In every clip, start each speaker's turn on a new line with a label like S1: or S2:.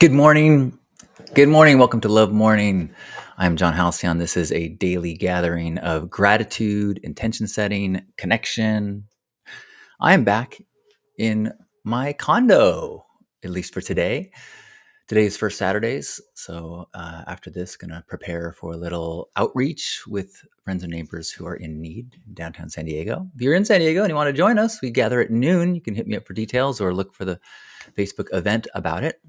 S1: Good morning. Good morning. Welcome to Love Morning. I'm John Halcyon. This is a daily gathering of gratitude, intention setting, connection. I am back in my condo, at least for today. Today is first Saturdays, so after this, gonna prepare for a little outreach with friends and neighbors who are in need in downtown San Diego. If you're in San Diego and you want to join us, we gather at noon. You can hit me up for details or look for the Facebook event about it.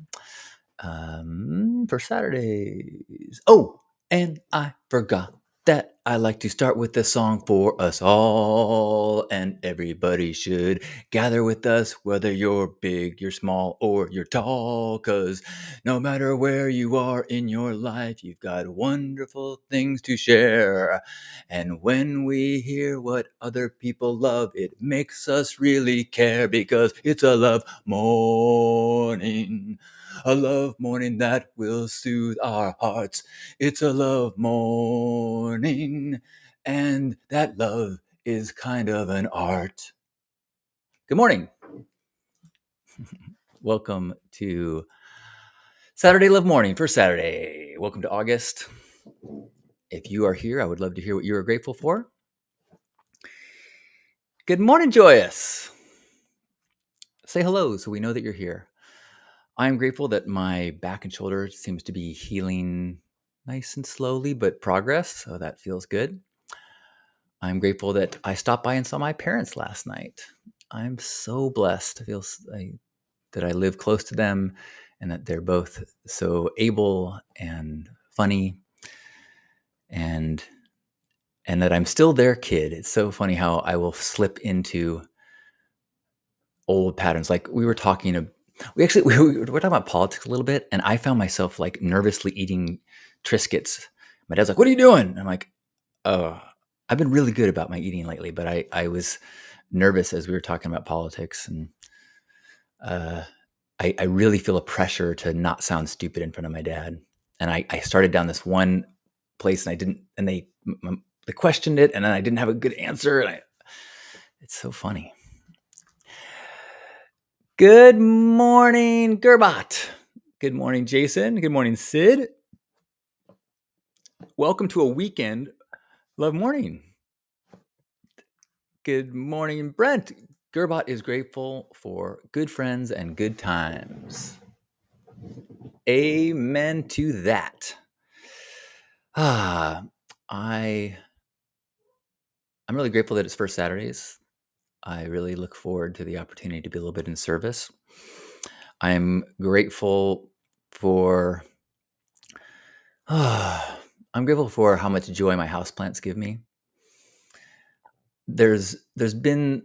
S1: For Saturdays. Oh, and I forgot that I like to start with the song for us all, and everybody should gather with us, whether you're big, you're small, or you're tall, because no matter where you are in your life, you've got wonderful things to share. And when we hear what other people love, it makes us really care because it's a love morning. A love morning that will soothe our hearts. It's a love morning, and that love is kind of an art. Good morning. Welcome to Saturday Love Morning for Saturday. Welcome to August. If you are here, I would love to hear what you are grateful for. Good morning, Joyous. Say hello so we know that you're here. I'm grateful that my back and shoulder seems to be healing nice and slowly, but progress, so that feels good. I'm grateful that I stopped by and saw my parents last night. I'm so blessed to feel that I live close to them and that they're both so able and funny and that I'm still their kid. It's so funny how I will slip into old patterns. Like we were talking we were talking about politics a little bit, and I found myself like nervously eating Triscuits. My dad's like, "What are you doing?" And I'm like, "Oh, I've been really good about my eating lately, but I was nervous as we were talking about politics, and uh, I really feel a pressure to not sound stupid in front of my dad. And I started down this one place, and I didn't, and they questioned it, and then I didn't have a good answer, and it's so funny. Good morning, Gerbot. Good morning, Jason. Good morning, Sid. Welcome to a weekend love morning. Good morning, Brent. Gerbot is grateful for good friends and good times. Amen to that. I'm really grateful that it's first Saturdays. I really look forward to the opportunity to be a little bit in service. I'm grateful for I'm grateful for how much joy my houseplants give me. There's been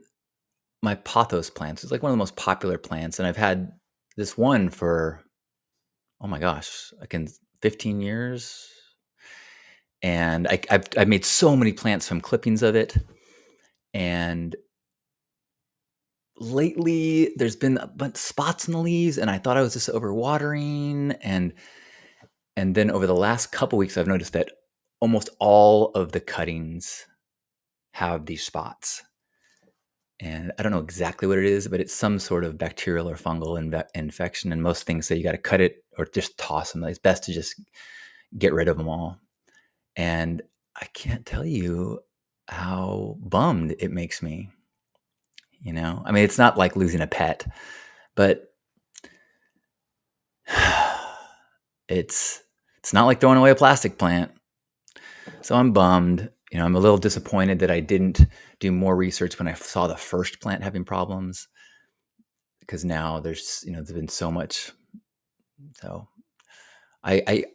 S1: my pothos plants. It's like one of the most popular plants, and I've had this one for oh my gosh, 15 years. And I've made so many plants from clippings of it. And lately, there's been a bunch spots in the leaves, and I thought I was just overwatering. And then over the last couple weeks, I've noticed that almost all of the cuttings have these spots. And I don't know exactly what it is, but it's some sort of bacterial or fungal infection. And most things say you got to cut it or just toss them. It's best to just get rid of them all. And I can't tell you how bummed it makes me. I mean, it's not like losing a pet, but it's not like throwing away a plastic plant. So I'm bummed. I'm a little disappointed that I didn't do more research when I saw the first plant having problems, because now there's been so much. So I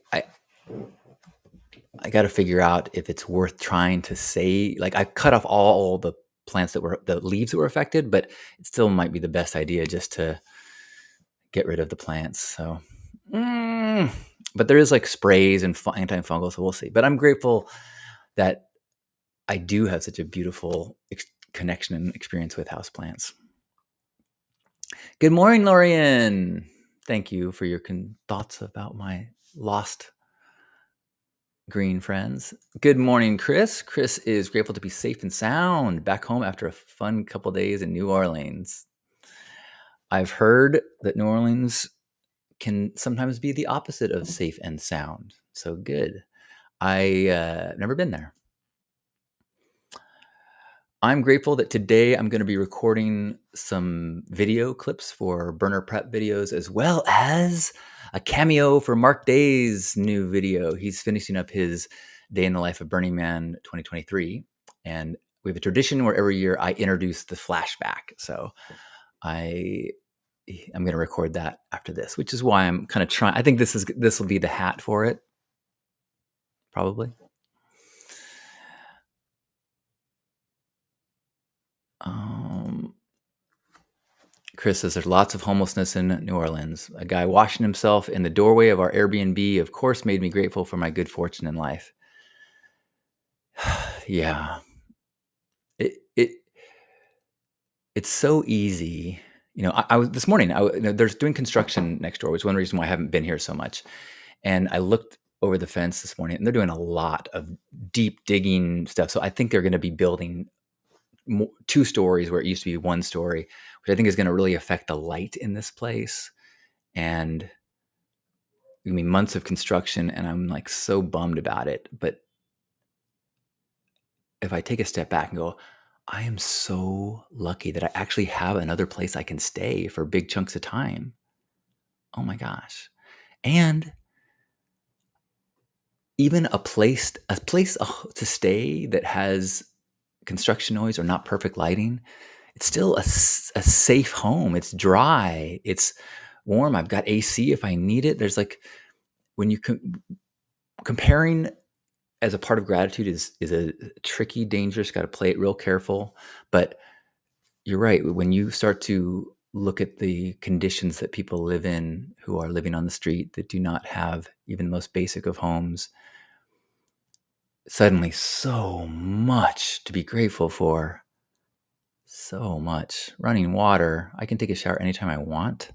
S1: got to figure out if it's worth trying to say, like, I cut off all the plants the leaves that were affected, but it still might be the best idea just to get rid of the plants. So, but there is like sprays and antifungal, so we'll see. But I'm grateful that I do have such a beautiful connection and experience with houseplants. Good morning, Lorian. Thank you for your thoughts about my lost green friends. Good morning, Chris. Chris is grateful to be safe and sound back home after a fun couple days in New Orleans. I've heard that New Orleans can sometimes be the opposite of safe and sound. So good. I never been there. I'm grateful that today I'm going to be recording some video clips for Burner Prep videos, as well as a cameo for Mark Day's new video. He's finishing up his Day in the Life of Burning Man 2023. And we have a tradition where every year I introduce the flashback. So I'm going to record that after this, which is why I'm kind of trying. I think this will be the hat for it, probably. Chris says there's lots of homelessness in New Orleans. A guy washing himself in the doorway of our Airbnb, of course, made me grateful for my good fortune in life. Yeah. It's so easy. I was this morning. There's doing construction next door, which is one reason why I haven't been here so much. And I looked over the fence this morning, and they're doing a lot of deep digging stuff. So I think they're going to be building 2 stories where it used to be 1 story, which I think is going to really affect the light in this place. And I mean, months of construction, and I'm like so bummed about it. But if I take a step back and go, I am so lucky that I actually have another place I can stay for big chunks of time. Oh my gosh. And even a place to stay that has construction noise or not perfect lighting, it's still a safe home. It's dry. It's warm. I've got AC if I need it. There's like, when you comparing as a part of gratitude is a tricky, dangerous, got to play it real careful. But you're right. When you start to look at the conditions that people live in who are living on the street that do not have even the most basic of homes, suddenly so much to be grateful for. So much. Running water. I can take a shower anytime I want.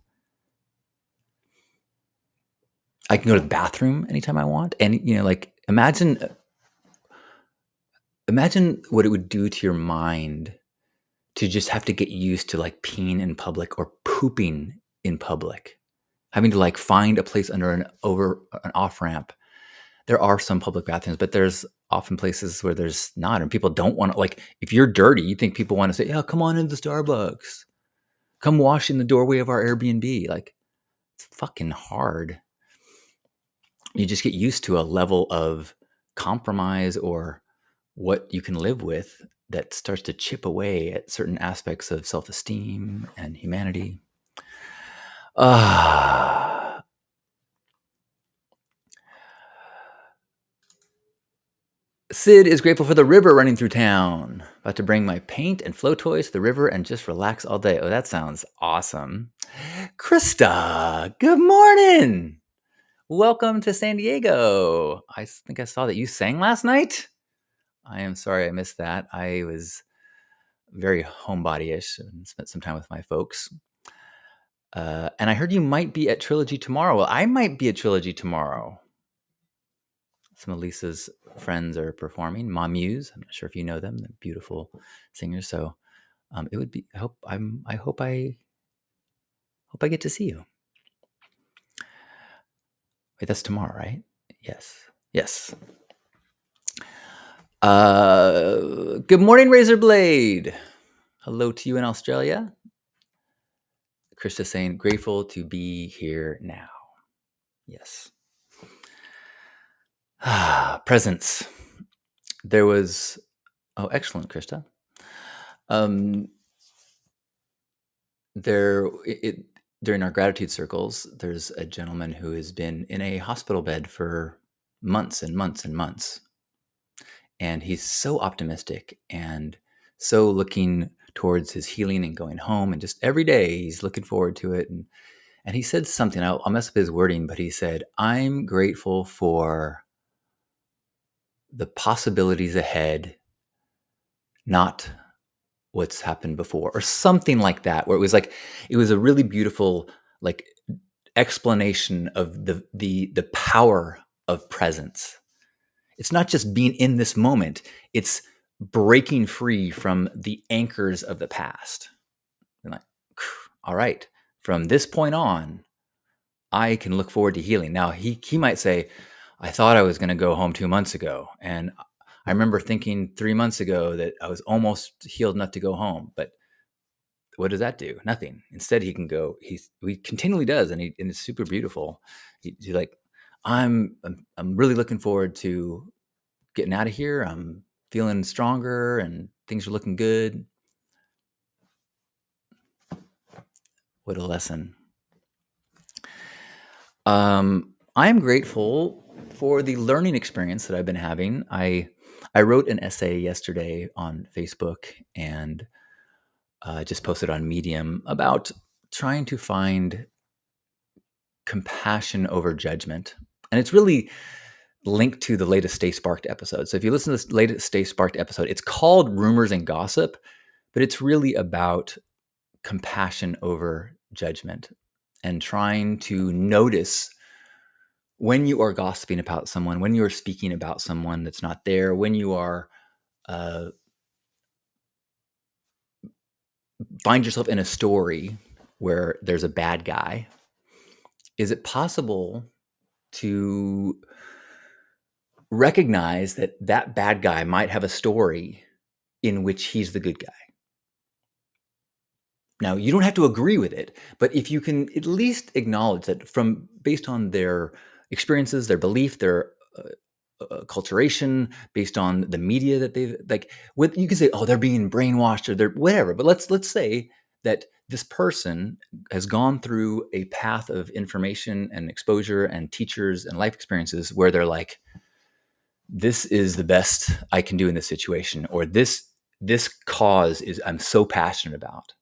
S1: I can go to the bathroom anytime I want. And, like imagine what it would do to your mind to just have to get used to like peeing in public or pooping in public, having to like find a place under an off ramp. There are some public bathrooms, but there's often places where there's not, and people don't want to, like, if you're dirty, you think people want to say, yeah, come on into the Starbucks, come wash in the doorway of our Airbnb. Like, it's fucking hard. You just get used to a level of compromise or what you can live with that starts to chip away at certain aspects of self-esteem and humanity. Sid is grateful for the river running through town. About to bring my paint and flow toys to the river and just relax all day. Oh, that sounds awesome. Krista, good morning. Welcome to San Diego. I think I saw that you sang last night. I am sorry I missed that. I was very homebody-ish and spent some time with my folks. And I heard you might be at Trilogy tomorrow. Well, I might be at Trilogy tomorrow. Some of Lisa's friends are performing. Mamuse. I'm not sure if you know them. They're beautiful singers. So it would be. I hope I get to see you. Wait, that's tomorrow, right? Yes. Good morning, Razorblade. Hello to you in Australia. Krista saying, grateful to be here now. Yes. Presence. There was, excellent, Krista. During our gratitude circles, there's a gentleman who has been in a hospital bed for months and months and months. And he's so optimistic and so looking towards his healing and going home. And just every day he's looking forward to it. And he said something, I'll mess up his wording, but he said, I'm grateful for the possibilities ahead, not what's happened before, or something like that, where it was a really beautiful, like, explanation of the power of presence. It's not just being in this moment, it's breaking free from the anchors of the past. And like, all right, from this point on, I can look forward to healing. Now, he might say, I thought I was going to go home 2 months ago. And I remember thinking 3 months ago that I was almost healed enough to go home. But what does that do? Nothing. Instead, he can go, he continually does. And it's super beautiful. He's like, I'm really looking forward to getting out of here. I'm feeling stronger and things are looking good. What a lesson. I'm grateful for the learning experience that I've been having. I wrote an essay yesterday on Facebook and just posted on Medium about trying to find compassion over judgment. And it's really linked to the latest Stay Sparked episode. So if you listen to this latest Stay Sparked episode, it's called Rumors and Gossip, but it's really about compassion over judgment and trying to notice when you are gossiping about someone, when you are speaking about someone that's not there, when you are find yourself in a story where there's a bad guy, is it possible to recognize that that bad guy might have a story in which he's the good guy? Now, you don't have to agree with it, but if you can at least acknowledge that from based on their experiences, their belief, their acculturation, based on the media that they've you can say, oh, they're being brainwashed or they're whatever. But let's say that this person has gone through a path of information and exposure and teachers and life experiences where they're like, this is the best I can do in this situation, or this cause is I'm so passionate about.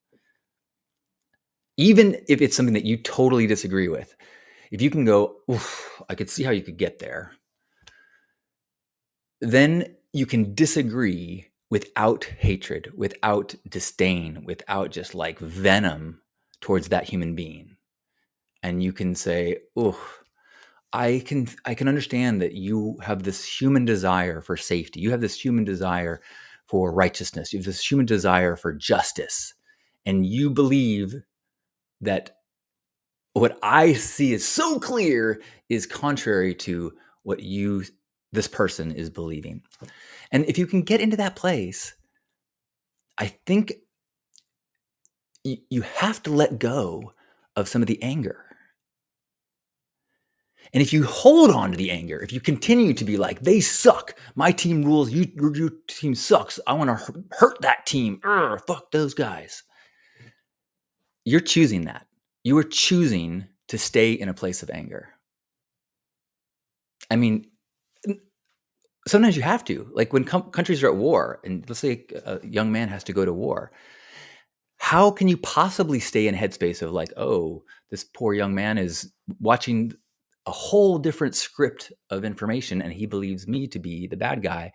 S1: Even if it's something that you totally disagree with, if you can go, oof, I could see how you could get there, then you can disagree without hatred, without disdain, without just like venom towards that human being. And you can say, oh, I can understand that you have this human desire for safety. You have this human desire for righteousness. You have this human desire for justice. And you believe that what I see is so clear is contrary to what this person is believing. And if you can get into that place, I think you have to let go of some of the anger. And if you hold on to the anger, if you continue to be like, they suck, my team rules, your team sucks, I want to hurt that team, fuck those guys. You're choosing that. You are choosing to stay in a place of anger. I mean, sometimes you have to. Like when countries are at war, and let's say a young man has to go to war, how can you possibly stay in a headspace of like, oh, this poor young man is watching a whole different script of information and he believes me to be the bad guy,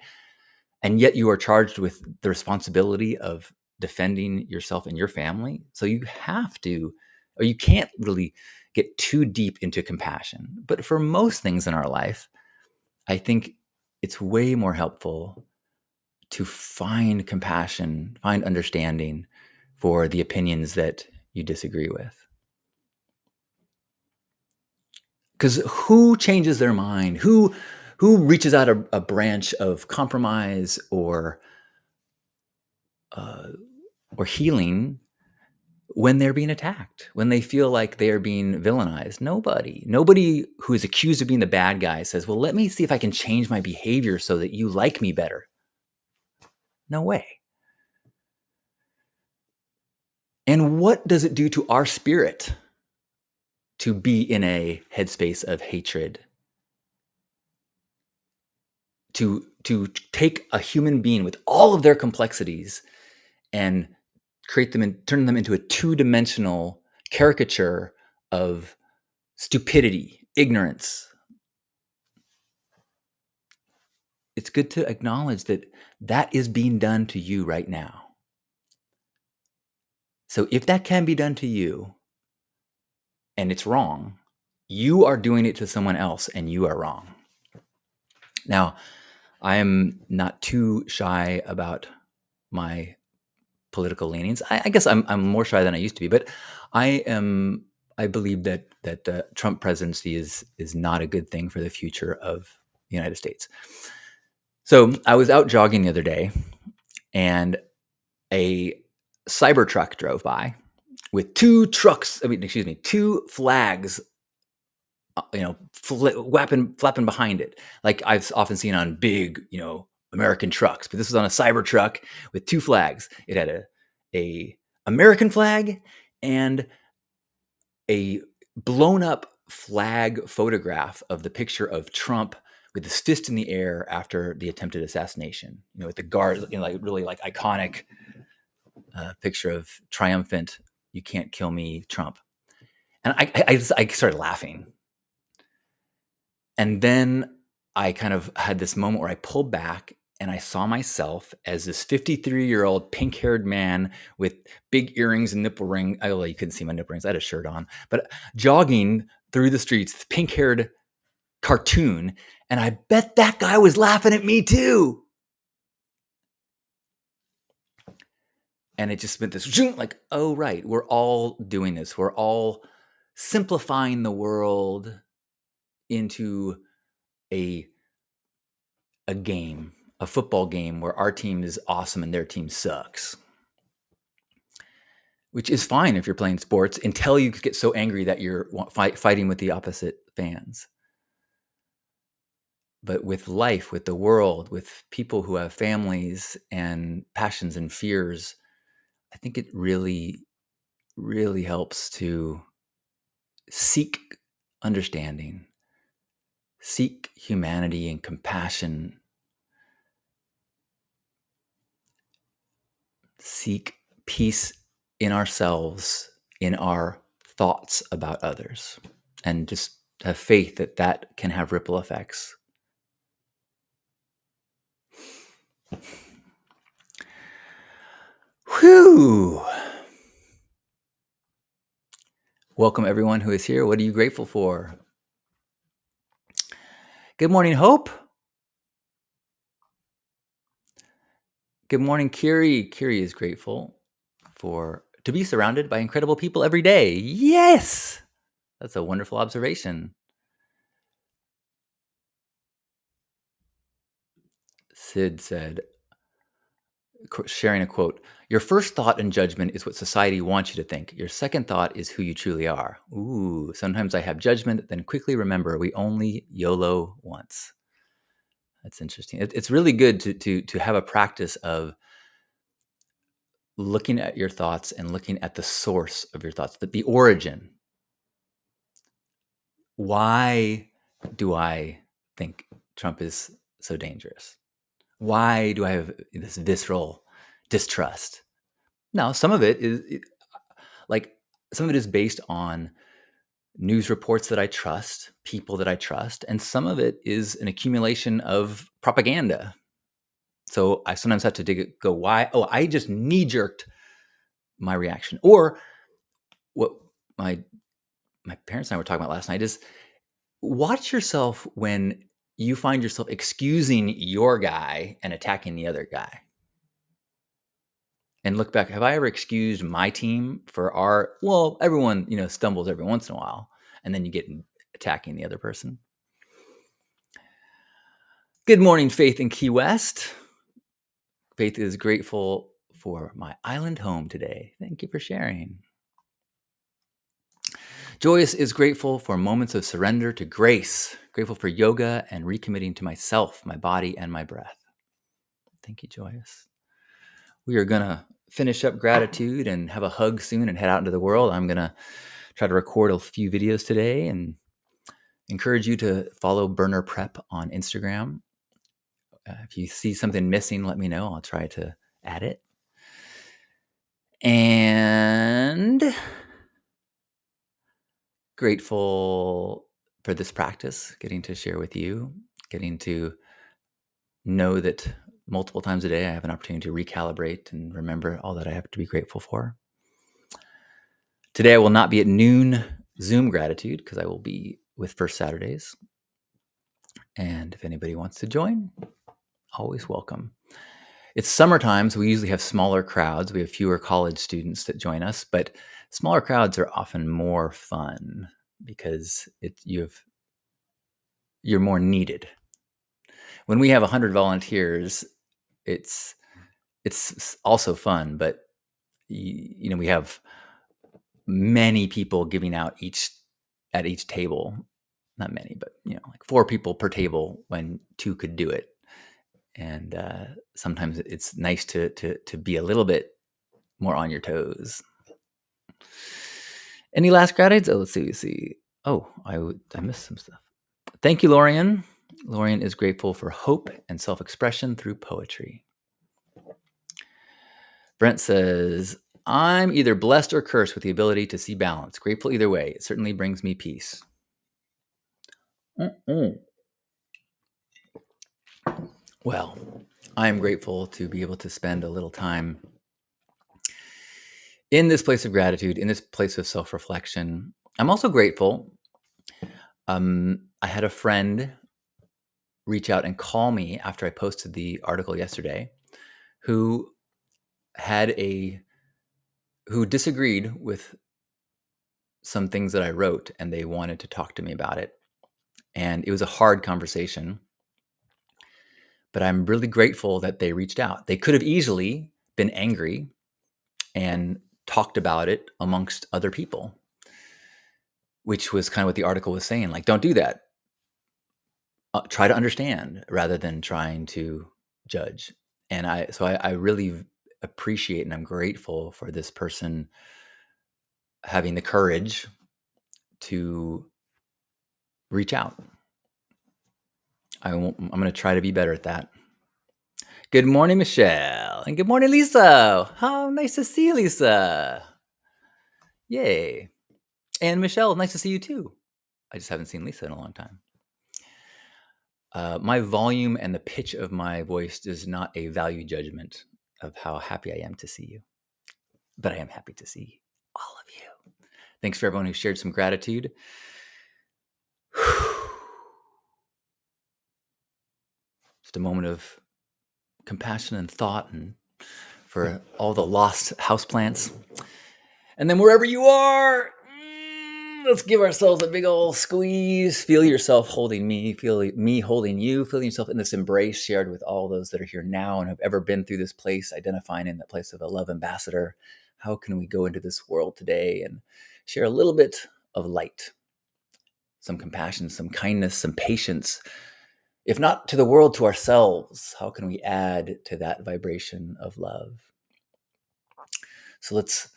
S1: and yet you are charged with the responsibility of defending yourself and your family? So you have to, or you can't really get too deep into compassion. But for most things in our life, I think it's way more helpful to find compassion, find understanding for the opinions that you disagree with. Because who changes their mind? Who reaches out a branch of compromise or healing when they're being attacked, when they feel like they are being villainized? Nobody who is accused of being the bad guy says, well, let me see if I can change my behavior so that you like me better. No way. And what does it do to our spirit to be in a headspace of hatred? To take a human being with all of their complexities and create them and turn them into a two-dimensional caricature of stupidity, ignorance. It's good to acknowledge that that is being done to you right now. So if that can be done to you and it's wrong, you are doing it to someone else and you are wrong. Now, I am not too shy about my political leanings. I guess I'm more shy than I used to be, but I I believe that the Trump presidency is not a good thing for the future of the United States. So I was out jogging the other day, and a Cybertruck drove by with two flags, flapping behind it, like I've often seen on big, American trucks. But this was on a Cybertruck with two flags. It had a American flag and a blown up flag photograph of the picture of Trump with his fist in the air after the attempted assassination. With the guard, like really like iconic picture of triumphant, "You can't kill me, Trump." And I started laughing. And then I kind of had this moment where I pulled back and I saw myself as this 53-year-old pink-haired man with big earrings and nipple ring. Oh, well, you couldn't see my nipple rings. I had a shirt on, but jogging through the streets, pink-haired cartoon. And I bet that guy was laughing at me too. And it just went this like, oh, right. We're all doing this. We're all simplifying the world into a game, a football game where our team is awesome and their team sucks. Which is fine if you're playing sports until you get so angry that you're fighting with the opposite fans. But with life, with the world, with people who have families and passions and fears, I think it really, really helps to seek understanding, seek humanity and compassion, seek peace in ourselves, in our thoughts about others, and just have faith that that can have ripple effects. Whew. Welcome everyone who is here. What are you grateful for? Good morning, Hope. Good morning, Kiri. Kiri is grateful to be surrounded by incredible people every day. Yes, that's a wonderful observation. Sid said, sharing a quote, "Your first thought and judgment is what society wants you to think. Your second thought is who you truly are." Ooh, sometimes I have judgment, then quickly remember we only YOLO once. That's interesting. It's really good to have a practice of looking at your thoughts and looking at the source of your thoughts, the origin. Why do I think Trump is so dangerous? Why do I have this visceral distrust? Now, some of it is based on news reports that I trust, people that I trust, and some of it is an accumulation of propaganda. So I sometimes have to go, why? Oh, I just knee-jerked my reaction. Or what my parents and I were talking about last night is watch yourself when you find yourself excusing your guy and attacking the other guy. And look back, have I ever excused my team for everyone, stumbles every once in a while, and then you get attacking the other person. Good morning, Faith in Key West. Faith is grateful for my island home today. Thank you for sharing. Joyous is grateful for moments of surrender to grace, grateful for yoga and recommitting to myself, my body, and my breath. Thank you, Joyous. We are going to finish up gratitude and have a hug soon and head out into the world. I'm going to try to record a few videos today and encourage you to follow Burner Prep on Instagram. If you see something missing, let me know. I'll try to add it. And grateful for this practice, getting to share with you, getting to know that multiple times a day I have an opportunity to recalibrate and remember all that I have to be grateful for. Today I will not be at noon Zoom gratitude because I will be with First Saturdays. And if anybody wants to join, always welcome. It's summertime, so we usually have smaller crowds. We have fewer college students that join us, but Smaller crowds are often more fun because you're more needed. When we have 100 volunteers, it's also fun, but we have many people giving out at each table. Not many, but like 4 people per table when 2 could do it. And sometimes it's nice to be a little bit more on your toes. Any last gratitudes? Oh, let's see. Oh, I missed some stuff. Thank you, Lorian. Lorian is grateful for hope and self-expression through poetry. Brent says, I'm either blessed or cursed with the ability to see balance. Grateful either way. It certainly brings me peace. Well, I am grateful to be able to spend a little time in this place of gratitude, in this place of self-reflection. I'm also grateful. I had a friend reach out and call me after I posted the article yesterday who disagreed with some things that I wrote, and they wanted to talk to me about it. And it was a hard conversation, but I'm really grateful that they reached out. They could have easily been angry and talked about it amongst other people, which was kind of what the article was saying. Like, don't do that. Try to understand rather than trying to judge. And I really appreciate and I'm grateful for this person having the courage to reach out. I'm going to try to be better at that. Good morning, Michelle. And good morning, Lisa. How nice to see you, Lisa. Yay. And Michelle, nice to see you too. I just haven't seen Lisa in a long time. My volume and the pitch of my voice is not a value judgment of how happy I am to see you. But I am happy to see all of you. Thanks for everyone who shared some gratitude. Just a moment of compassion and thought and for all the lost houseplants. And then wherever you are, let's give ourselves a big old squeeze. Feel yourself holding me, feel me holding you, feeling yourself in this embrace shared with all those that are here now and have ever been through this place, identifying in the place of a love ambassador. How can we go into this world today and share a little bit of light, some compassion, some kindness, some patience? If not to the world, to ourselves, how can we add to that vibration of love? So let's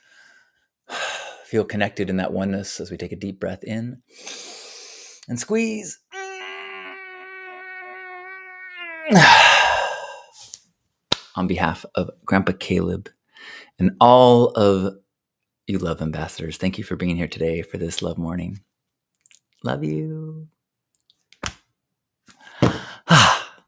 S1: feel connected in that oneness as we take a deep breath in and squeeze. On behalf of Grandpa Caleb and all of you love ambassadors, thank you for being here today for this love morning. Love you.